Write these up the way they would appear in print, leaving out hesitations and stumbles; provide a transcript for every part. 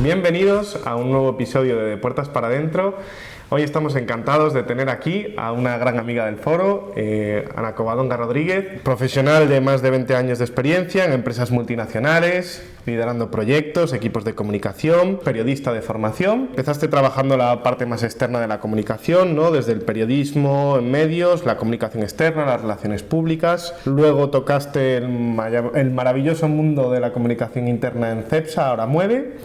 Bienvenidos a un nuevo episodio de Puertas para Adentro. Hoy estamos encantados de tener aquí a una gran amiga del foro, Ana Covadonga Rodríguez, profesional de más de 20 años de experiencia en empresas multinacionales, liderando proyectos, equipos de comunicación, periodista de formación. Empezaste trabajando la parte más externa de la comunicación, ¿no? Desde el periodismo en medios, la comunicación externa, las relaciones públicas. Luego tocaste el maravilloso mundo de la comunicación interna en Cepsa, ahora Mueve.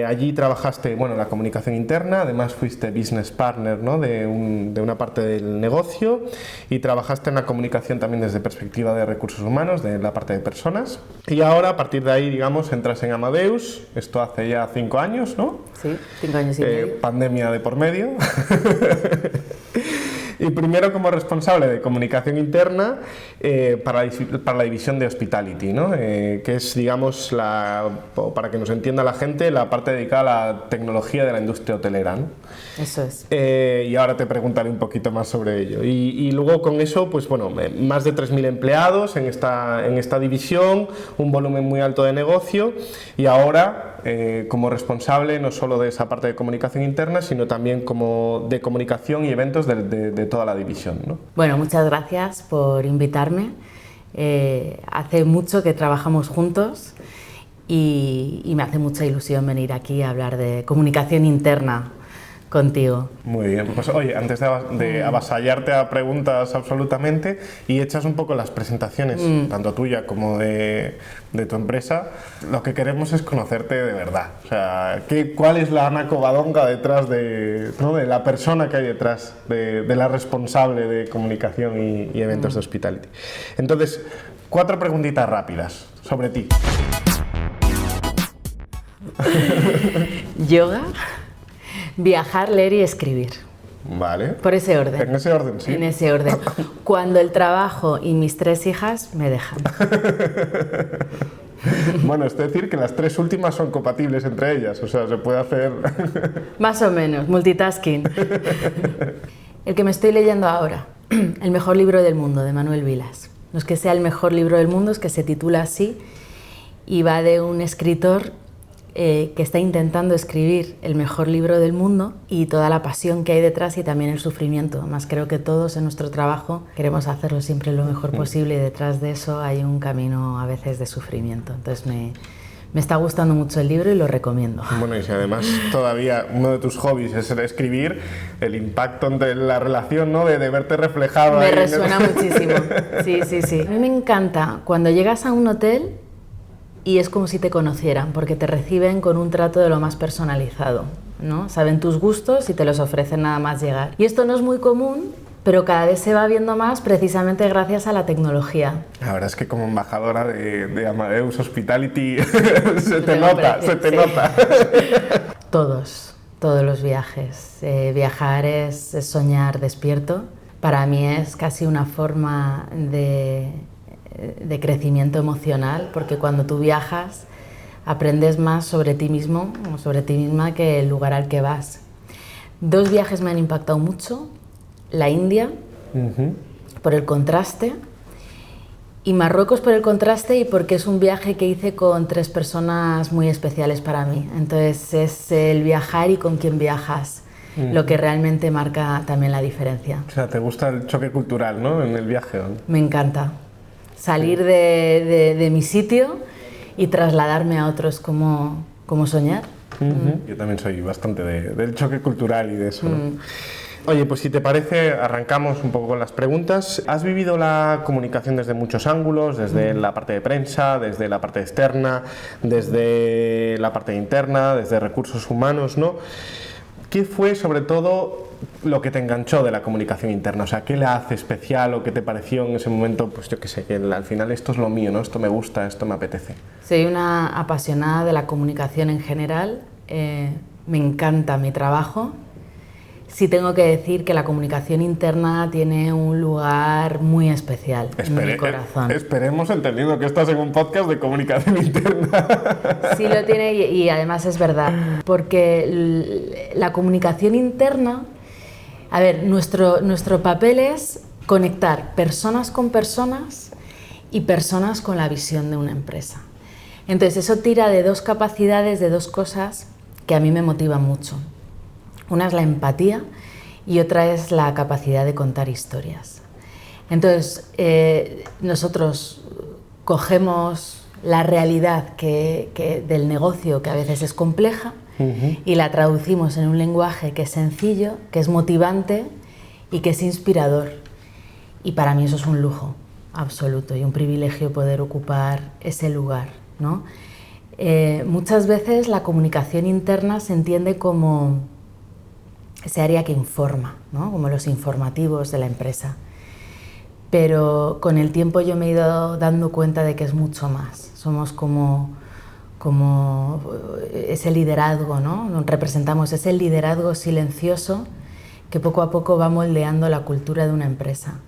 Allí trabajaste, bueno, la comunicación interna, además fuiste business partner, ¿no? de una parte del negocio, y trabajaste en la comunicación también desde perspectiva de recursos humanos, de la parte de personas. Y ahora, a partir de ahí, digamos, entras en Amadeus, esto hace ya 5 años, ¿no? Sí, 5 años y medio. Pandemia de por medio. Y primero como responsable de comunicación interna para la división de Hospitality, ¿no? Que es, digamos, para que nos entienda la gente, la parte dedicada a la tecnología de la industria hotelera, ¿no? Eso es. Y ahora te preguntaré un poquito más sobre ello. Y luego con eso, pues bueno, más de 3.000 empleados en esta división, un volumen muy alto de negocio, y ahora como responsable no solo de esa parte de comunicación interna, sino también como de comunicación y eventos de toda la división, ¿no? Bueno, muchas gracias por invitarme. Hace mucho que trabajamos juntos y me hace mucha ilusión venir aquí a hablar de comunicación interna contigo. Muy bien, pues oye, antes de avasallarte a preguntas absolutamente, y echas un poco las presentaciones, tanto tuya como de tu empresa, lo que queremos es conocerte de verdad. O sea, ¿cuál es la Ana Covadonga detrás ¿no? de la persona que hay detrás de la responsable de comunicación y eventos de Hospitality? Entonces, 4 preguntitas rápidas sobre ti. Yoga, viajar, leer y escribir. Vale. Por ese orden. En ese orden, sí. En ese orden. Cuando el trabajo y mis 3 hijas me dejan. Bueno, es decir que las 3 últimas son compatibles entre ellas, o sea, se puede hacer... Más o menos, multitasking. El que me estoy leyendo ahora, El mejor libro del mundo, de Manuel Vilas. No es que sea el mejor libro del mundo, es que se titula así y va de un escritor que está intentando escribir el mejor libro del mundo y toda la pasión que hay detrás y también el sufrimiento. Además, creo que todos en nuestro trabajo queremos hacerlo siempre lo mejor posible y detrás de eso hay un camino a veces de sufrimiento. Entonces me está gustando mucho el libro y lo recomiendo. Bueno, y si además todavía uno de tus hobbies es escribir, el impacto entre la relación, ¿no? de verte reflejado. Me resuena muchísimo. Sí, sí, sí. A mí me encanta cuando llegas a un hotel y es como si te conocieran, porque te reciben con un trato de lo más personalizado, ¿no? Saben tus gustos y te los ofrecen nada más llegar. Y esto no es muy común, pero cada vez se va viendo más precisamente gracias a la tecnología. La verdad es que como embajadora de Amadeus Hospitality se te nota. Todos los viajes. Viajar es soñar despierto. Para mí es casi una forma de crecimiento emocional, porque cuando tú viajas aprendes más sobre ti mismo o sobre ti misma que el lugar al que vas. 2 viajes me han impactado mucho: la India, por el contraste, y Marruecos por el contraste y porque es un viaje que hice con 3 personas muy especiales para mí. Entonces es el viajar y con quién viajas lo que realmente marca también la diferencia. O sea, ¿te gusta el choque cultural, ¿no? en el viaje, ¿no? Me encanta salir de mi sitio y trasladarme a otros, como soñar. Yo también soy bastante del choque cultural y de eso, ¿no? Oye, pues si te parece, arrancamos un poco con las preguntas. Has vivido la comunicación desde muchos ángulos, desde la parte de prensa, desde la parte externa, desde la parte interna, desde recursos humanos, ¿no? ¿Qué fue, sobre todo, lo que te enganchó de la comunicación interna? O sea, ¿qué la hace especial o qué te pareció en ese momento? Pues yo qué sé, que al final esto es lo mío, ¿no? Esto me gusta, esto me apetece. Soy una apasionada de la comunicación en general. Me encanta mi trabajo. Sí tengo que decir que la comunicación interna tiene un lugar muy especial en mi corazón. Esperemos, entendiendo que estás en un podcast de comunicación interna. Sí lo tiene y además es verdad, porque la comunicación interna, a ver, nuestro papel es conectar personas con personas y personas con la visión de una empresa. Entonces eso tira de dos capacidades, de dos cosas que a mí me motivan mucho. Una es la empatía y otra es la capacidad de contar historias. Entonces nosotros cogemos la realidad del negocio, que a veces es compleja, y la traducimos en un lenguaje que es sencillo, que es motivante y que es inspirador. Y para mí eso es un lujo absoluto y un privilegio poder ocupar ese lugar, ¿no? Muchas veces la comunicación interna se entiende como ese área que informa, ¿no? Como los informativos de la empresa. Pero con el tiempo yo me he ido dando cuenta de que es mucho más. Somos como ese liderazgo, ¿no? Representamos ese liderazgo silencioso que poco a poco va moldeando la cultura de una empresa.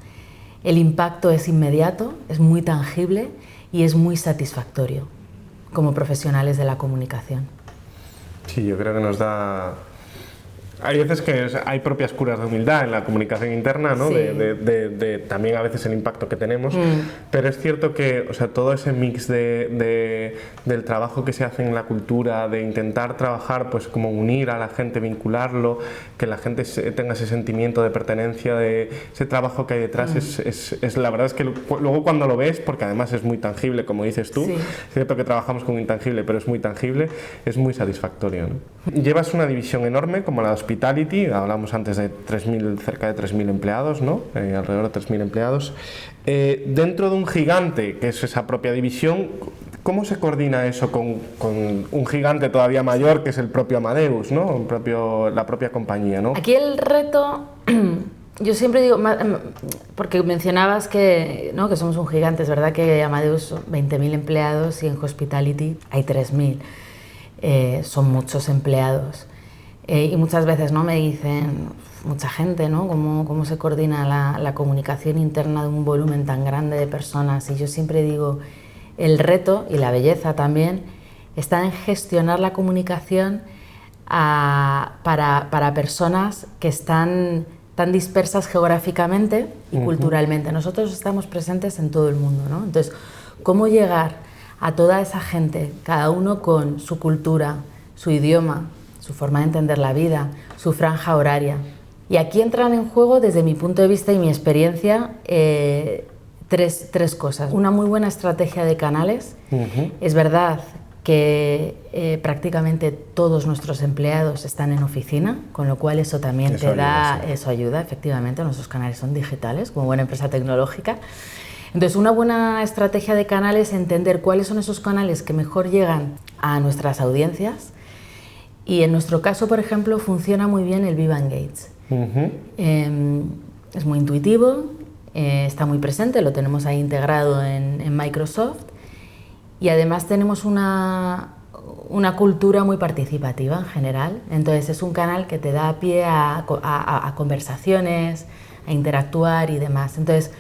El impacto es inmediato, es muy tangible y es muy satisfactorio como profesionales de la comunicación. Sí, yo creo que nos da... Hay veces que hay propias curas de humildad en la comunicación interna, ¿no? Sí. También a veces el impacto que tenemos, pero es cierto que, o sea, todo ese mix del trabajo que se hace en la cultura, de intentar trabajar, pues como unir a la gente, vincularlo, que la gente tenga ese sentimiento de pertenencia, de ese trabajo que hay detrás, es la verdad es que luego cuando lo ves, porque además es muy tangible, como dices tú, sí. Es cierto que trabajamos con intangible, pero es muy tangible, es muy satisfactorio, ¿no? Llevas una división enorme como la de Hospitality, hablamos antes de cerca de 3.000 empleados, ¿no? Alrededor de 3.000 empleados. Dentro de un gigante, que es esa propia división, ¿cómo se coordina eso con un gigante todavía mayor, que es el propio Amadeus, ¿no? La propia compañía, ¿no? Aquí el reto, yo siempre digo, porque mencionabas que somos un gigante, es verdad que Amadeus son 20.000 empleados y en Hospitality hay 3.000, son muchos empleados. Y muchas veces, ¿no?, me dicen, mucha gente, ¿no?, cómo se coordina la comunicación interna de un volumen tan grande de personas. Y yo siempre digo, el reto y la belleza también está en gestionar la comunicación para personas que están tan dispersas geográficamente y culturalmente. Nosotros estamos presentes en todo el mundo, ¿no? Entonces, ¿cómo llegar a toda esa gente, cada uno con su cultura, su idioma, su forma de entender la vida, su franja horaria? Y aquí entran en juego, desde mi punto de vista y mi experiencia, tres cosas. Una muy buena estrategia de canales. Es verdad que prácticamente todos nuestros empleados están en oficina, con lo cual eso también eso ayuda, efectivamente, nuestros canales son digitales, como buena empresa tecnológica. Entonces, una buena estrategia de canales es entender cuáles son esos canales que mejor llegan a nuestras audiencias. Y en nuestro caso, por ejemplo, funciona muy bien el Viva Engage. Es muy intuitivo, está muy presente, lo tenemos ahí integrado en Microsoft, y además tenemos una cultura muy participativa en general. Entonces es un canal que te da pie a conversaciones, a interactuar y demás. Entonces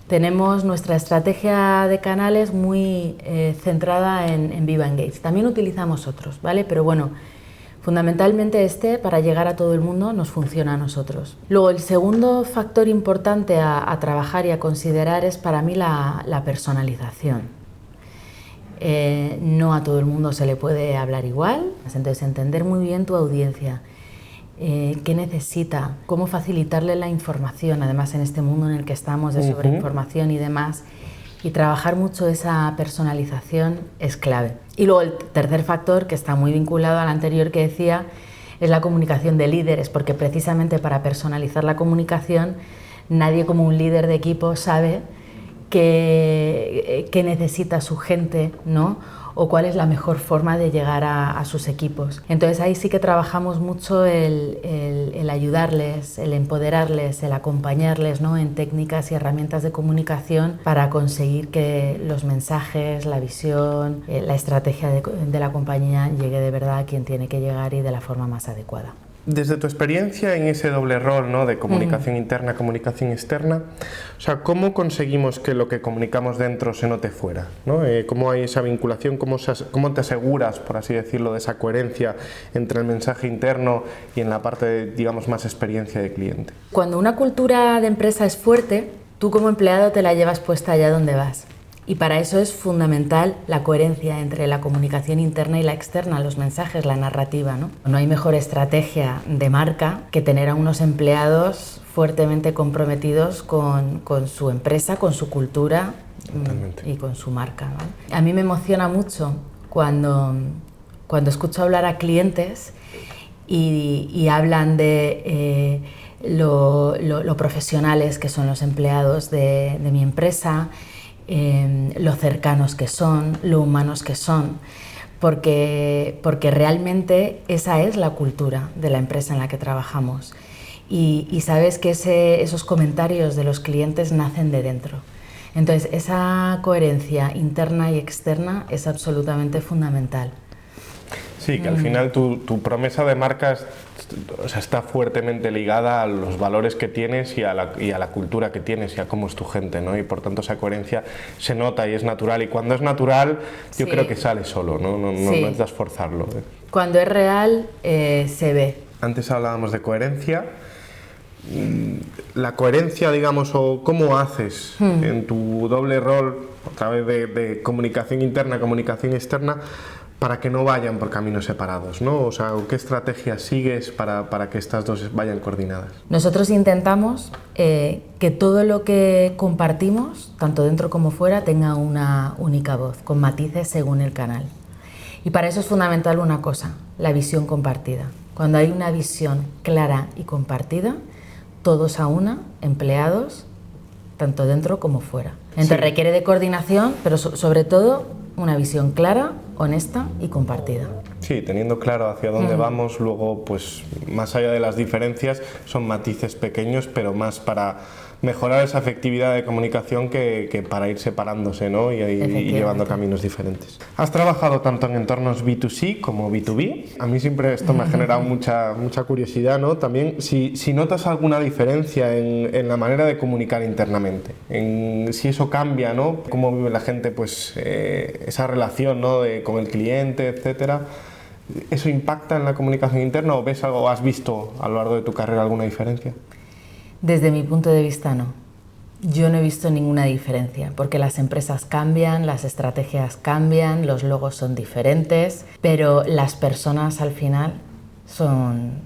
tenemos nuestra estrategia de canales muy centrada en Viva Engage. También utilizamos otros, ¿vale? Pero bueno, fundamentalmente para llegar a todo el mundo, nos funciona a nosotros. Luego, el segundo factor importante a trabajar y a considerar es para mí la personalización. No a todo el mundo se le puede hablar igual, entonces entender muy bien tu audiencia, qué necesita, cómo facilitarle la información, además en este mundo en el que estamos de sobreinformación y demás. Y trabajar mucho esa personalización es clave. Y luego el tercer factor, que está muy vinculado al anterior que decía, es la comunicación de líderes, porque precisamente para personalizar la comunicación, nadie como un líder de equipo sabe qué necesita su gente, ¿no?, o cuál es la mejor forma de llegar a sus equipos. Entonces ahí sí que trabajamos mucho el ayudarles, el empoderarles, el acompañarles, ¿no?, en técnicas y herramientas de comunicación para conseguir que los mensajes, la visión, la estrategia de la compañía llegue de verdad a quien tiene que llegar y de la forma más adecuada. Desde tu experiencia en ese doble rol, ¿no?, de comunicación interna, comunicación externa, o sea, ¿cómo conseguimos que lo que comunicamos dentro se note fuera, ¿no? ¿Cómo hay esa vinculación? ¿Cómo te aseguras, por así decirlo, de esa coherencia entre el mensaje interno y en la parte de, digamos, más experiencia de cliente? Cuando una cultura de empresa es fuerte, Tú como empleado te la llevas puesta allá donde vas. Y para eso es fundamental la coherencia entre la comunicación interna y la externa, los mensajes, la narrativa, ¿no? No hay mejor estrategia de marca que tener a unos empleados fuertemente comprometidos con su empresa, con su cultura. Totalmente. Y con su marca, ¿no? A mí me emociona mucho cuando escucho hablar a clientes y hablan de lo profesionales que son los empleados de mi empresa, lo cercanos que son, lo humanos que son, porque realmente esa es la cultura de la empresa en la que trabajamos y sabes que esos comentarios de los clientes nacen de dentro. Entonces esa coherencia interna y externa es absolutamente fundamental. Sí, que al final tu promesa de marca está fuertemente ligada a los valores que tienes y a la cultura que tienes y a cómo es tu gente, ¿no? Y por tanto esa coherencia se nota y es natural. Y cuando es natural, yo creo que sale solo, no necesitas forzarlo. Cuando es real, se ve. Antes hablábamos de coherencia. La coherencia, digamos, o cómo haces en tu doble rol a través de comunicación interna, comunicación externa, para que no vayan por caminos separados, ¿no? O sea, ¿qué estrategias sigues para que estas dos vayan coordinadas? Nosotros intentamos que todo lo que compartimos, tanto dentro como fuera, tenga una única voz, con matices según el canal. Y para eso es fundamental una cosa, la visión compartida. Cuando hay una visión clara y compartida, todos a una, empleados, tanto dentro como fuera. Entonces requiere de coordinación, pero sobre todo una visión clara, honesta y compartida. Sí, teniendo claro hacia dónde vamos, luego, pues más allá de las diferencias, son matices pequeños, pero más para mejorar esa efectividad de comunicación que para ir separándose, ¿no? y llevando caminos diferentes. Has trabajado tanto en entornos B2C como B2B. A mí siempre esto me ha generado mucha curiosidad, ¿no? También si notas alguna diferencia en la manera de comunicar internamente, si eso cambia, ¿no? Cómo vive la gente, pues esa relación, ¿no? con el cliente, etcétera. ¿Eso impacta en la comunicación interna o ves algo, o has visto a lo largo de tu carrera alguna diferencia? Desde mi punto de vista, no. Yo no he visto ninguna diferencia, porque las empresas cambian, las estrategias cambian, los logos son diferentes, pero las personas al final son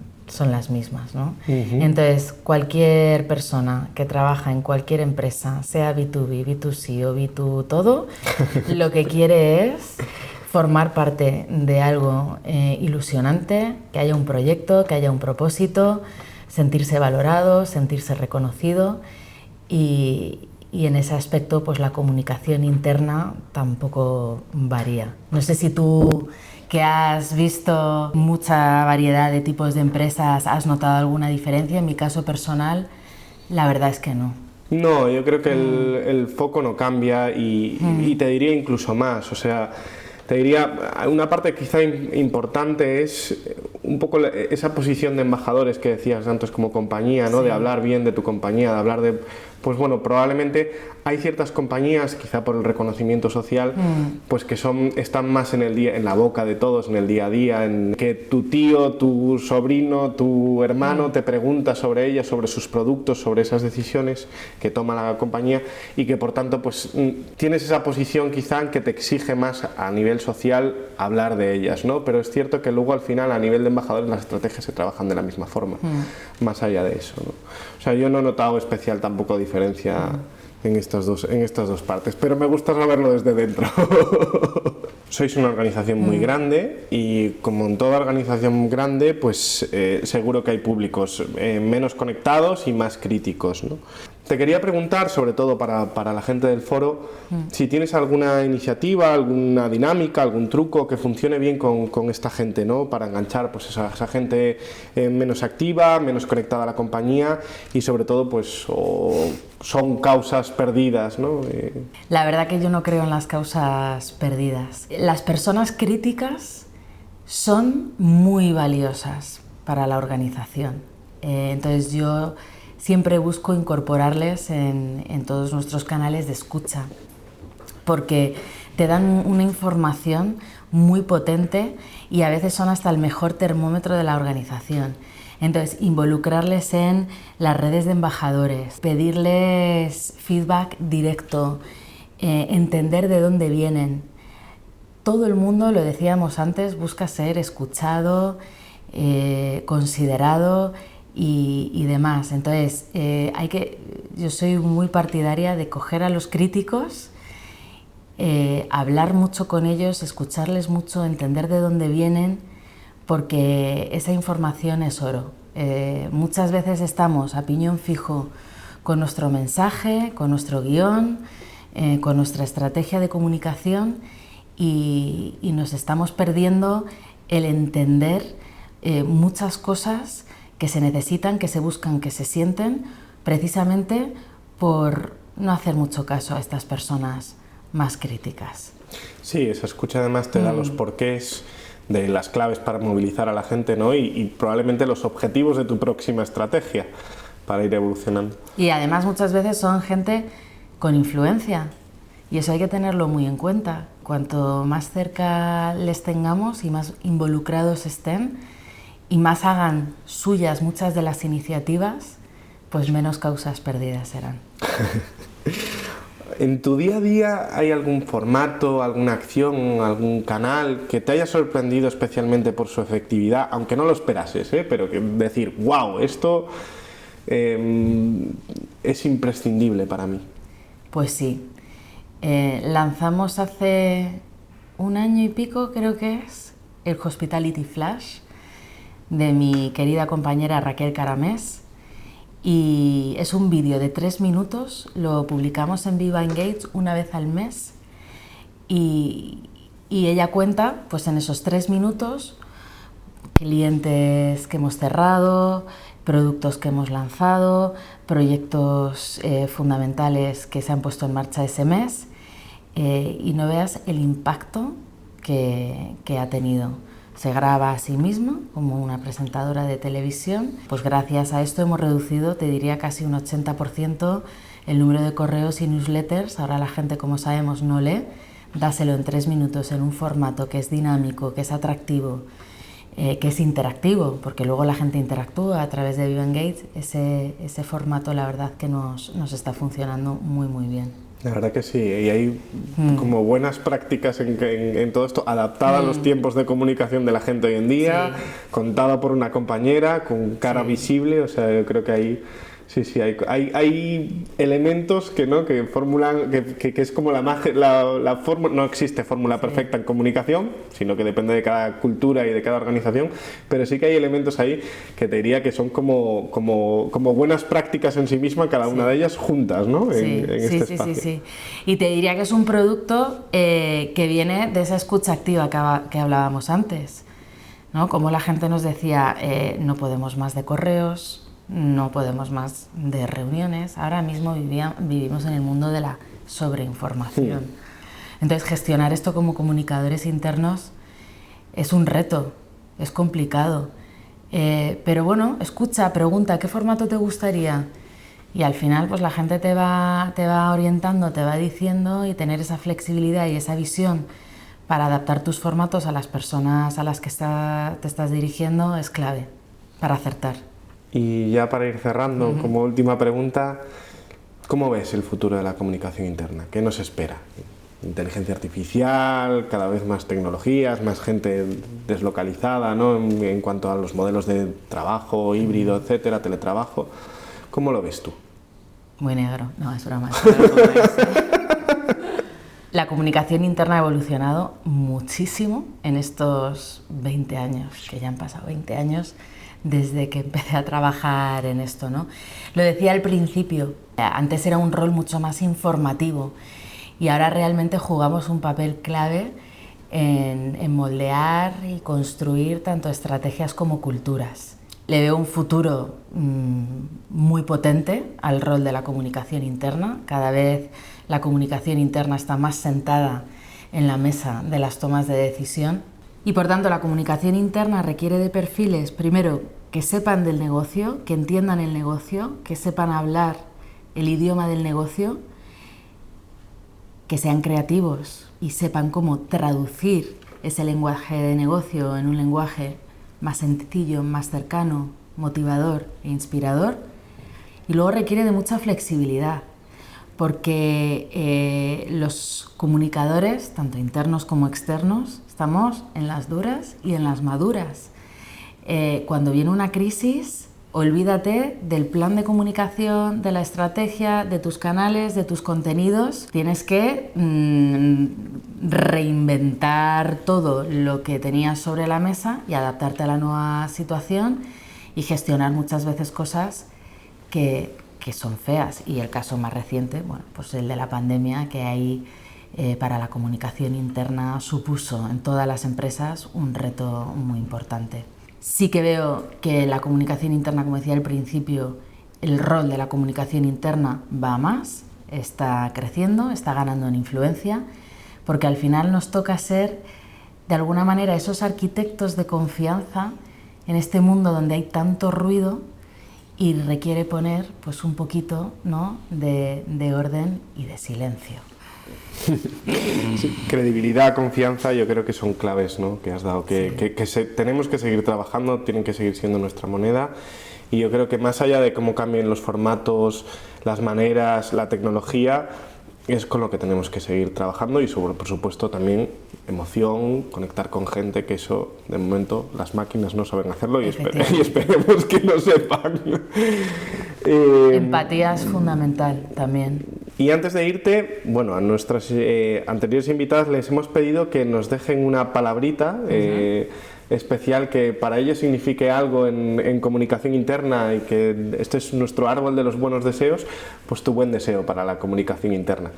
las mismas, ¿no? Entonces, cualquier persona que trabaja en cualquier empresa, sea B2B, B2C o B2 todo, lo que quiere es formar parte de algo ilusionante, que haya un proyecto, que haya un propósito, sentirse valorado, sentirse reconocido y en ese aspecto pues la comunicación interna tampoco varía. No sé si tú, que has visto mucha variedad de tipos de empresas, has notado alguna diferencia. En mi caso personal, la verdad es que no. No, yo creo que el foco no cambia y te diría incluso más, o sea, te diría, una parte quizá importante es un poco esa posición de embajadores que decías antes como compañía, ¿no? De hablar bien de tu compañía, de hablar de... Pues bueno, probablemente hay ciertas compañías, quizá por el reconocimiento social, pues que están más en la boca de todos, en el día a día, en que tu tío, tu sobrino, tu hermano te pregunta sobre ellas, sobre sus productos, sobre esas decisiones que toma la compañía y que por tanto pues tienes esa posición quizá que te exige más a nivel social hablar de ellas, ¿no? Pero es cierto que luego al final a nivel de embajadores las estrategias se trabajan de la misma forma, más allá de eso, ¿no? O sea, yo no he notado especial tampoco diferencia en estas dos partes, pero me gusta saberlo desde dentro. Sois una organización muy grande y como en toda organización grande, pues seguro que hay públicos menos conectados y más críticos, ¿no? Te quería preguntar, sobre todo para la gente del foro, si tienes alguna iniciativa, alguna dinámica, algún truco que funcione bien con esta gente, ¿no? Para enganchar pues, a esa gente menos activa, menos conectada a la compañía y sobre todo pues son causas perdidas, ¿no? La verdad que yo no creo en las causas perdidas. Las personas críticas son muy valiosas para la organización. Entonces yo siempre busco incorporarles en todos nuestros canales de escucha, porque te dan una información muy potente y a veces son hasta el mejor termómetro de la organización. Entonces, involucrarles en las redes de embajadores, pedirles feedback directo, entender de dónde vienen. Todo el mundo, lo decíamos antes, busca ser escuchado, considerado y demás. Entonces, yo soy muy partidaria de coger a los críticos, hablar mucho con ellos, escucharles mucho, entender de dónde vienen, porque esa información es oro. Muchas veces estamos a piñón fijo con nuestro mensaje, con nuestro guión, con nuestra estrategia de comunicación y nos estamos perdiendo el entender muchas cosas que se necesitan, que se buscan, que se sienten, precisamente por no hacer mucho caso a estas personas más críticas. Sí, esa escucha además te da los porqués de las claves para movilizar a la gente, ¿no? Y probablemente los objetivos de tu próxima estrategia para ir evolucionando. Y además muchas veces son gente con influencia y eso hay que tenerlo muy en cuenta. Cuanto más cerca les tengamos y más involucrados estén y más hagan suyas muchas de las iniciativas, pues menos causas perdidas serán. ¿En tu día a día hay algún formato, alguna acción, algún canal que te haya sorprendido especialmente por su efectividad, aunque no lo esperases, pero que decir, wow, esto es imprescindible para mí? Pues sí. Lanzamos hace 1 año y pico, creo que es, el Hospitality Flash de mi querida compañera Raquel Caramés. Y es un vídeo de 3 minutos, lo publicamos en Viva Engage una vez al mes y ella cuenta pues en esos 3 minutos clientes que hemos cerrado, productos que hemos lanzado, proyectos fundamentales que se han puesto en marcha ese mes y no veas el impacto que ha tenido. Se graba a sí mismo como una presentadora de televisión. Pues gracias a esto hemos reducido, te diría, casi un 80% el número de correos y newsletters. Ahora la gente, como sabemos, no lee. Dáselo en 3 minutos en un formato que es dinámico, que es atractivo, que es interactivo, porque luego la gente interactúa a través de Viva Engage. Ese formato, la verdad, que nos está funcionando muy, muy bien. La verdad que sí, y hay como buenas prácticas en todo esto, adaptada a los tiempos de comunicación de la gente hoy en día, contada por una compañera, con cara visible, o sea, yo creo que ahí sí, hay elementos que formulan, que es como la fórmula, no existe fórmula perfecta en comunicación, sino que depende de cada cultura y de cada organización, pero sí que hay elementos ahí que te diría que son como buenas prácticas en sí mismas, cada una de ellas juntas, ¿no? En este espacio. Sí. Y te diría que es un producto que viene de esa escucha activa que hablábamos antes, ¿no? Como la gente nos decía, no podemos más de correos, no podemos más de reuniones. Ahora mismo vivimos en el mundo de la sobreinformación. Entonces, gestionar esto como comunicadores internos es un reto, es complicado. Pero bueno, escucha, pregunta, ¿qué formato te gustaría? Y al final, pues la gente te va orientando, te va diciendo, y tener esa flexibilidad y esa visión para adaptar tus formatos a las personas a las que te estás dirigiendo es clave para acertar. Y ya para ir cerrando, como última pregunta, ¿cómo ves el futuro de la comunicación interna? ¿Qué nos espera? Inteligencia artificial, cada vez más tecnologías, más gente deslocalizada, ¿no? En cuanto a los modelos de trabajo, híbrido, etcétera, teletrabajo. ¿Cómo lo ves tú? Muy negro, no, es broma. La comunicación interna ha evolucionado muchísimo en estos 20 años, que ya han pasado 20 años desde que empecé a trabajar en esto, ¿no? Lo decía al principio, antes era un rol mucho más informativo y ahora realmente jugamos un papel clave en moldear y construir tanto estrategias como culturas. Le veo un futuro muy potente al rol de la comunicación interna. Cada vez la comunicación interna está más sentada en la mesa de las tomas de decisión. Y por tanto la comunicación interna requiere de perfiles, primero, que sepan del negocio, que entiendan el negocio, que sepan hablar el idioma del negocio, que sean creativos y sepan cómo traducir ese lenguaje de negocio en un lenguaje más sencillo, más cercano, motivador e inspirador, y luego requiere de mucha flexibilidad, porque los comunicadores, tanto internos como externos, estamos en las duras y en las maduras. Cuando viene una crisis, olvídate del plan de comunicación, de la estrategia, de tus canales, de tus contenidos. Tienes que reinventar todo lo que tenías sobre la mesa y adaptarte a la nueva situación y gestionar muchas veces cosas que son feas. Y el caso más reciente, bueno, pues el de la pandemia, que ahí para la comunicación interna supuso en todas las empresas un reto muy importante. Sí que veo que la comunicación interna, como decía al principio, el rol de la comunicación interna va a más, está creciendo, está ganando en influencia, porque al final nos toca ser, de alguna manera, esos arquitectos de confianza en este mundo donde hay tanto ruido y requiere poner pues, un poquito, ¿no?, de orden y de silencio. Sí, credibilidad, confianza, yo creo que son claves, ¿no?, que has dado, tenemos que seguir trabajando, tienen que seguir siendo nuestra moneda, y yo creo que más allá de cómo cambien los formatos, las maneras, la tecnología, es con lo que tenemos que seguir trabajando, y sobre, por supuesto, también emoción, conectar con gente, que eso de momento las máquinas no saben hacerlo y esperemos que lo sepan. Empatía es fundamental también. Y antes de irte, bueno, a nuestras anteriores invitadas les hemos pedido que nos dejen una palabrita especial que para ellos signifique algo en comunicación interna, y que este es nuestro árbol de los buenos deseos, pues tu buen deseo para la comunicación interna.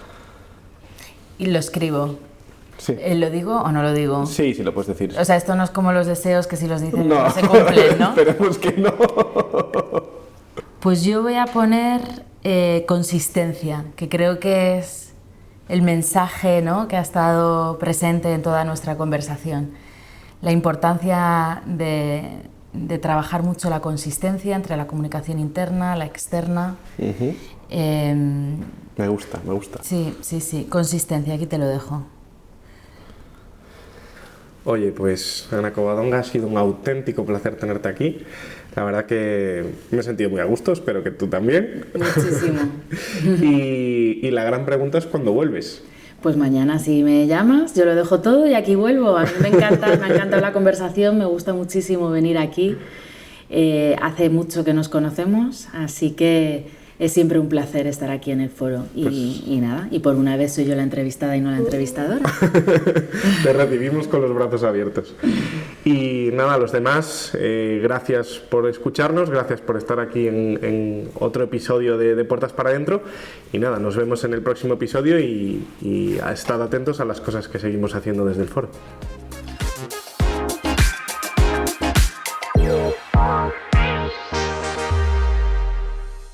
Y lo escribo. Sí. ¿Lo digo o no lo digo? Sí, sí lo puedes decir. O sea, esto no es como los deseos que si los dicen no se cumplen, ¿no? Esperemos que no. Pues yo voy a poner consistencia, que creo que es el mensaje, ¿no?, que ha estado presente en toda nuestra conversación. La importancia de trabajar mucho la consistencia entre la comunicación interna, la externa. Me gusta. Sí, consistencia, aquí te lo dejo. Oye, pues Ana Covadonga, ha sido un auténtico placer tenerte aquí. La verdad que me he sentido muy a gusto, espero que tú también. Muchísimo. Y la gran pregunta es ¿cuándo vuelves? Pues mañana, si me llamas, yo lo dejo todo y aquí vuelvo. A mí me ha encantado la conversación, me gusta muchísimo venir aquí. Hace mucho que nos conocemos, así que es siempre un placer estar aquí en el foro. Y nada, y por una vez soy yo la entrevistada y no la entrevistadora. Te recibimos con los brazos abiertos. Y nada, a los demás, gracias por escucharnos, gracias por estar aquí en otro episodio de Puertas para Adentro. Y nada, nos vemos en el próximo episodio y estad atentos a las cosas que seguimos haciendo desde el foro.